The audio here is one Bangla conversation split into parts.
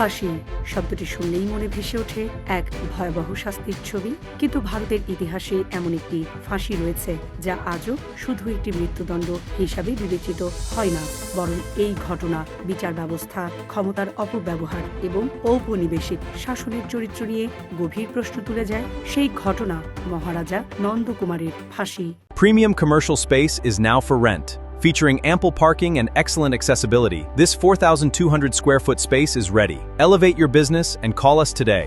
ফাঁসি শব্দটি শুনলেই মনে ভেসে ওঠে এক ভয়াবহ শাস্তির ছবি, কিন্তু ভারতের ইতিহাসে এমন একটি ফাঁসি রয়েছে যা আজও শুধু একটি মৃত্যুদণ্ড হিসাবে বিবেচিত হয় না, বরং এই ঘটনা বিচার ব্যবস্থা, ক্ষমতার অপব্যবহার এবং ঔপনিবেশিক শাসনের চরিত্র নিয়ে গভীর প্রশ্ন তুলে যায়। সেই ঘটনা মহারাজা নন্দকুমারের ফাঁসি। Premium commercial space is now for rent. Featuring ample parking and excellent accessibility, this 4,200 square foot space is ready. Elevate your business and call us today.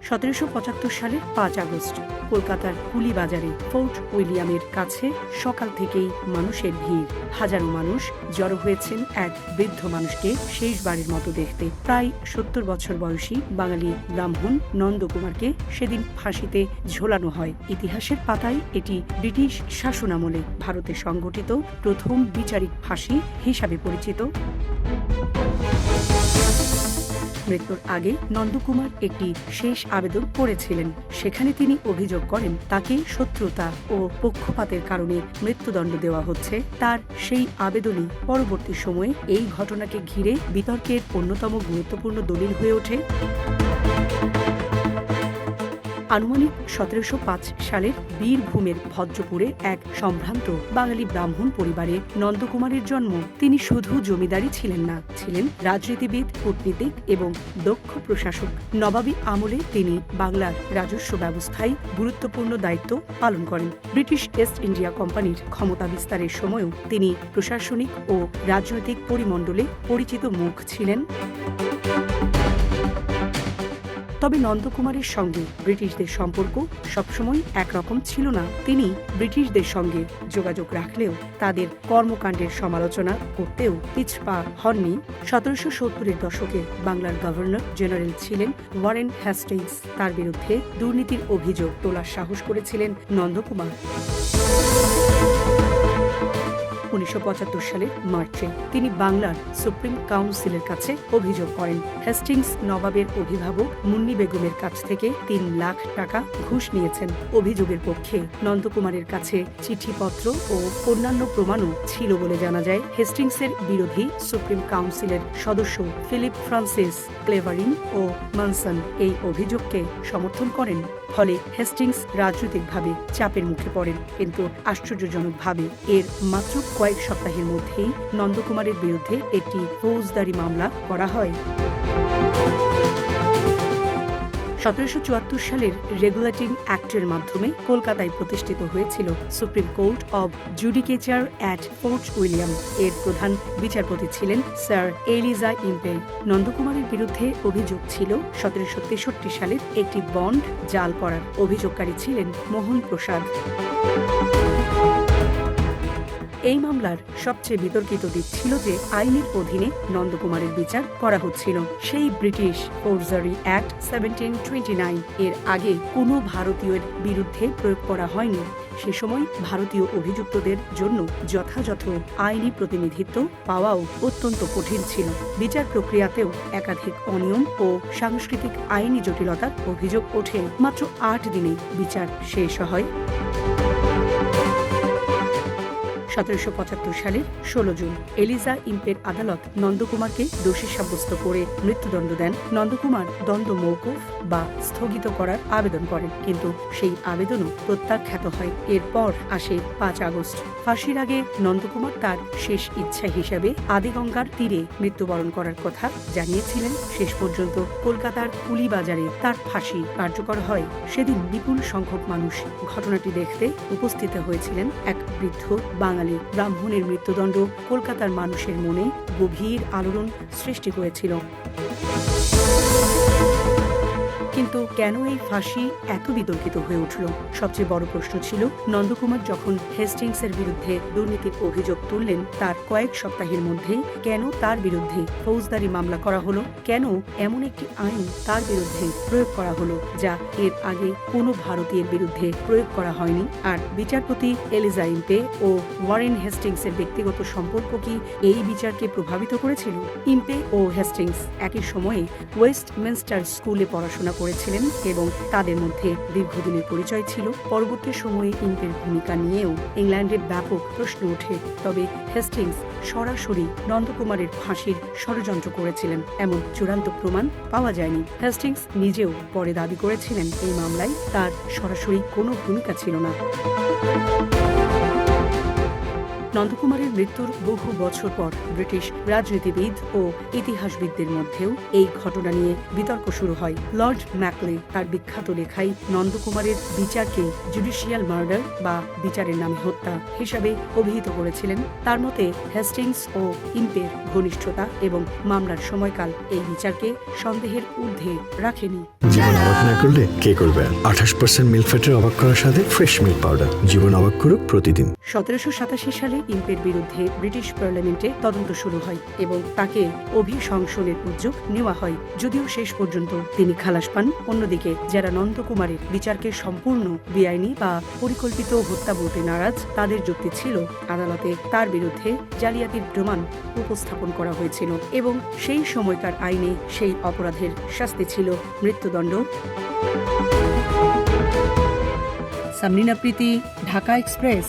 1775 সালের 5 আগস্ট কলকাতার কুলিবাজারে ফোর্ট উইলিয়ামের কাছে সকাল থেকেই মানুষের ভিড়। হাজারো মানুষ জড়ো হয়েছেন এক বৃদ্ধ মানুষকে শেষবারের মতো দেখতে। প্রায় 70 বছর বয়সী বাঙালি ব্রাহ্মণ নন্দকুমারকে সেদিন ফাঁসিতে ঝোলানো হয়। ইতিহাসের পাতায় এটি ব্রিটিশ শাসনামলে ভারতে সংঘটিত প্রথম বিচারিক ফাঁসি হিসাবে পরিচিত। মৃত্যুর আগে নন্দকুমার একটি শেষ আবেদন করেছিলেন। সেখানে তিনি অভিযোগ করেন তাকে শত্রুতা ও পক্ষপাতের কারণে মৃত্যুদণ্ড দেওয়া হচ্ছে। তার সেই আবেদনই পরবর্তী সময়ে এই ঘটনাকে ঘিরে বিতর্কের অন্যতম গুরুত্বপূর্ণ দলিল হয়ে ওঠে। আনুমানিক 1705 সালের বীরভূমের ভদ্রপুরে এক সম্ভ্রান্ত বাঙালি ব্রাহ্মণ পরিবারে নন্দকুমারের জন্ম। তিনি শুধু জমিদারি ছিলেন না, ছিলেন রাজনীতিবিদ, কূটনীতিক এবং দক্ষ প্রশাসক। নবাবী আমলে তিনি বাংলার রাজস্ব ব্যবস্থায় গুরুত্বপূর্ণ দায়িত্ব পালন করেন। ব্রিটিশ ইস্ট ইন্ডিয়া কোম্পানির ক্ষমতা বিস্তারের সময়ও তিনি প্রশাসনিক ও রাজনৈতিক পরিমণ্ডলে পরিচিত মুখ ছিলেন। তবে নন্দকুমারের সঙ্গে ব্রিটিশদের সম্পর্ক সবসময় একরকম ছিল না। তিনি ব্রিটিশদের সঙ্গে যোগাযোগ রাখলেও তাদের কর্মকাণ্ডের সমালোচনা করতেও পিছপা হননি। 1770-এর দশকে বাংলার গভর্নর জেনারেল ছিলেন ওয়ারেন হেস্টিংস। তার বিরুদ্ধে দুর্নীতির অভিযোগ তোলার সাহস করেছিলেন নন্দকুমার। 1975 সালের মার্চে তিনি বাংলার সুপ্রিম কাউন্সিলের কাছে অভিযোগ করেন হেস্টিংস নবাবের অভিভাবক মুন্নি বেগমের কাছ থেকে 3 লাখ টাকা ঘুষ নিয়েছেন। অভিযোগের পক্ষে নন্দকুমারের কাছে চিঠিপত্র ও অন্যান্য প্রমাণও ছিল বলে জানা যায়। হেস্টিংসের বিরোধী সুপ্রিম কাউন্সিলের সদস্য ফিলিপ ফ্রান্সিস ক্লেভারিন ও মনসন এই অভিযোগকে সমর্থন করেন। ফলে হেস্টিংস রাজনৈতিকভাবে চাপের মুখে পড়েন, কিন্তু আশ্চর্যজনকভাবে এর মাত্র কয়েক সপ্তাহের মধ্যেই নন্দকুমারের বিরুদ্ধে একটি ফৌজদারি মামলা করা হয়। 1774 সালের রেগুলেটিং অ্যাক্টের মাধ্যমে কলকাতায় প্রতিষ্ঠিত হয়েছিল supreme court of judicature at fort William. এর প্রধান বিচারপতি ছিলেন স্যার এলিজা ইম্পে। নন্দকুমারের বিরুদ্ধে অভিযোগ ছিল 1763 সালের একটি বন্ড জাল করার। অভিযোগকারী ছিলেন মোহন প্রসাদ। এই মামলার সবচেয়ে বিতর্কিত দিক ছিল যে আইনের অধীনে নন্দকুমারের বিচার করা হচ্ছিল। সেই ব্রিটিশ ফৌজদারি অ্যাক্ট 1729 এর আগে কোনো ভারতীয়ের বিরুদ্ধে প্রয়োগ করা হয়নি। সে সময় ভারতীয় অভিযুক্তদের জন্য যথাযথ আইনি প্রতিনিধিত্ব পাওয়াও অত্যন্ত কঠিন ছিল। বিচার প্রক্রিয়াতেও একাধিক অনিয়ম ও সাংস্কৃতিক আইনি জটিলতার অভিযোগ ওঠে। মাত্র 8 দিনে বিচার শেষ হয়। 1775 সালের 16 জুন এলিজা ইম্পের আদালত নন্দকুমারকে দোষী সাব্যস্ত করে মৃত্যুদণ্ড দেন। নন্দকুমার দণ্ড মওকুফ বা স্থগিত করার আবেদন করেন, কিন্তু সেই আবেদনও প্রত্যাখ্যাত হয়। এরপর আসে 5 আগস্ট। ফাঁসির আগে নন্দকুমার তার শেষ ইচ্ছা হিসেবে আদিগঙ্গার তীরে মৃত্যুবরণ করার কথা জানিয়েছিলেন। শেষ পর্যন্ত কলকাতার কুলিবাজারে তার ফাঁসি কার্যকর হয়। সেদিন বিপুল সংখ্যক মানুষ ঘটনাটি দেখতে উপস্থিত হয়েছিলেন। এক বৃদ্ধ বাঙালি ব্রাহ্মণের মৃত্যুদণ্ড কলকাতার মানুষের মনে গভীর আলোড়ন সৃষ্টি করেছিল। কিন্তু কেন এই ফাঁসি এত বিতর্কিত হয়ে উঠল? সবচেয়ে বড় প্রশ্ন ছিল, নন্দকুমার যখন হেস্টিংসের বিরুদ্ধে দুর্নীতির অভিযোগ তুললেন তার কয়েক সপ্তাহের মধ্যেই কেন তার বিরুদ্ধে ফৌজদারি মামলা করা হলো? কেন এমন একটি আইন তার বিরুদ্ধে প্রয়োগ করা হলো যা এর আগে কোনো ভারতীয়ের বিরুদ্ধে প্রয়োগ করা হয়নি? আর বিচারপতি এলিজা ইম্পে ও ওয়ারেন হেস্টিংসের ব্যক্তিগত সম্পর্ক কি এই বিচারকে প্রভাবিত করেছিল? ইম্পে ও হেস্টিংস একই সময়ে ওয়েস্টমিনস্টার স্কুলে পড়াশোনা করেছিলেন এবং তাদের মধ্যে দীর্ঘদিনের পরিচয় ছিল। পরবর্তী সময়ে ইম্পের ভূমিকা নিয়েও ইংল্যান্ডে ব্যাপক প্রশ্ন ওঠে। তবে হেস্টিংস সরাসরি নন্দকুমারের ফাঁসির ষড়যন্ত্র করেছিলেন এমন চূড়ান্ত প্রমাণ পাওয়া যায়নি। হেস্টিংস নিজেও পরে দাবি করেছিলেন এই মামলায় তার সরাসরি কোনো ভূমিকা ছিল না। নন্দকুমারের মৃত্যুর বহু বছর পর ব্রিটিশ রাজনীতিবিদ ও ইতিহাসবিদদের মধ্যেও এই ঘটনা নিয়ে বিতর্ক শুরু হয়। লর্ড ম্যাকলে তার বিখ্যাত লেখায় নন্দকুমারের বিচারকে জুডিশিয়াল মার্ডার বা বিচারের নামে হত্যা হিসাবে অভিহিত করেছিলেন। তার মতে হেস্টিংস ও ইম্পের ঘনিষ্ঠতা এবং মামলার সময়কাল এই বিচারকে সন্দেহের ঊর্ধ্বে রাখেনি। জীবন অবাক না করলে কে করবে? 28% মিল্ক ফ্যাটের অবাক করার সাথে ফ্রেশ মিল্ক পাউডার। জীবন অবাক করুক প্রতিদিন। 1787 সালে ইম্পের বিরুদ্ধে ব্রিটিশ পার্লামেন্টে তদন্ত শুরু হয় এবং তাকে অভিশংসনের উদ্যোগ নেওয়া হয়, যদিও শেষ পর্যন্ত তিনি খালাস পান। অন্যদিকে যারা নন্দকুমারের বিচারকে সম্পূর্ণ বেআইনি বা পরিকল্পিত হত্যা বলতে নারাজ, তাদের যুক্তি ছিল আদালতে তার বিরুদ্ধে জালিয়াতির প্রমাণ উপস্থাপন করা হয়েছিল এবং সেই সময়কার আইনে সেই অপরাধের শাস্তি ছিল মৃত্যুদণ্ড। সামরিনা প্রীতি, ঢাকা এক্সপ্রেস।